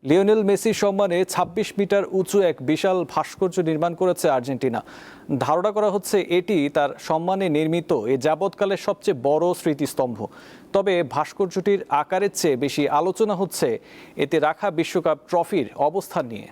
Lionel মেসির সম্মানে ২৬ metre উঁচু এক বিশাল ভাস্কর্য নির্মাণ করেছে আর্জেন্টিনা। ধারণা করা হচ্ছে এটি তার সম্মানে নির্মিত এ যাবৎকালের সবচেয়ে বড় স্মৃতিস্তম্ভ। তবে ভাস্কর্যটির আকারের চেয়ে বেশি আলোচনা হচ্ছে এতে রাখা বিশ্বকাপ ট্রফির অবস্থান নিয়ে।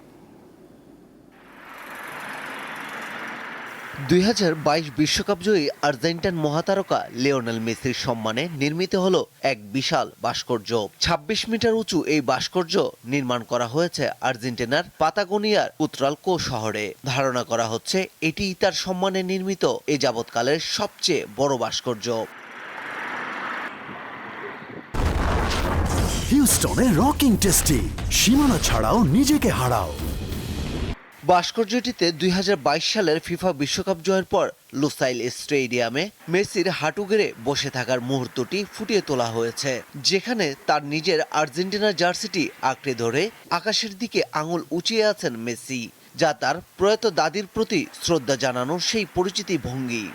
২০২২ বিশ্বকাপ জয়ী আর্জেন্টাইন মহাতারকা লিওনেল মেসির সম্মানে নির্মিত হলো এক বিশাল ভাস্কর্য। ২৬ মিটার উঁচু এই ভাস্কর্য নির্মাণ করা হয়েছে আর্জেন্টিনার পাতাগোনিয়ার উত্রালকো শহরে। ধারণা করা হচ্ছে এটিই তার সম্মানে নির্মিত এ যাবৎকালের সবচেয়ে বড় ভাস্কর্য। হিউস্টনে রকিং টেস্টি, সীমানা ছাড়াও নিজেকে হারাও। ভাস্কর্যটিতে ২০২২ সালের ফিফা বিশ্বকাপ জয়ের পর লুসাইল স্টেডিয়ামে মেসির হাঁটু গেড়ে বসে থাকার মুহূর্তটি ফুটিয়ে তোলা হয়েছে, যেখানে তার নিজের আর্জেন্টিনার জার্সিটি আঁকড়ে ধরে আকাশের দিকে আঙুল উঁচিয়ে আছেন মেসি, যা তার প্রয়াত দাদির প্রতি শ্রদ্ধা জানানোর সেই পরিচিতি ভঙ্গি।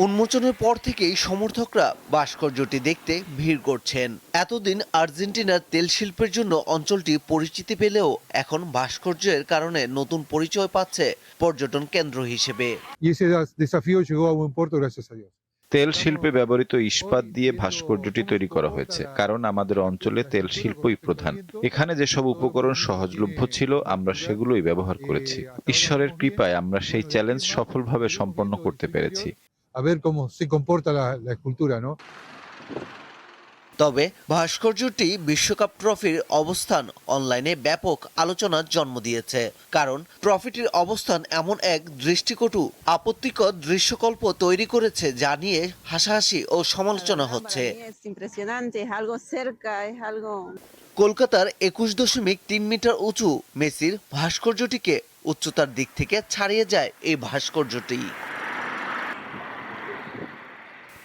উন্মোচনের পর থেকেই সমর্থকরা ভাস্কর্যটি দেখতে ভিড় করছেন। এতদিন আর্জেন্টিনার তেল শিল্পের জন্য অঞ্চলটি পরিচিতি পেলেও এখন ভাস্কর্যের কারণে নতুন পরিচয় পাচ্ছে পর্যটন কেন্দ্র হিসেবে। তেল শিল্পে ব্যবহৃত ইস্পাত দিয়ে ভাস্কর্যটি তৈরি করা হয়েছে, কারণ আমাদের অঞ্চলে তেল শিল্পই প্রধান। এখানে যেসব উপকরণ সহজলভ্য ছিল আমরা সেগুলোই ব্যবহার করেছি। ঈশ্বরের কৃপায় আমরা সেই চ্যালেঞ্জ সফলভাবে সম্পন্ন করতে পেরেছি। তবে ভাস্কর্যটি বিশ্বকাপ ট্রফির অবস্থান অনলাইনে ব্যাপক আলোচনার জন্ম দিয়েছে, কারণ ট্রফিটির অবস্থান এমন এক দৃষ্টিকটু আপত্তিকর দৃশ্যকল্প তৈরি করেছে, যা নিয়ে হাসাহাসি ও সমালোচনা হচ্ছে। কলকাতার ২১.৩ মিটার উঁচু মেসির ভাস্কর্যটিকে উচ্চতার দিক থেকে ছাড়িয়ে যায় এই ভাস্কর্যটি।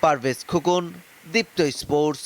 পারভেজ খোকন, দীপ্ত স্পোর্টস।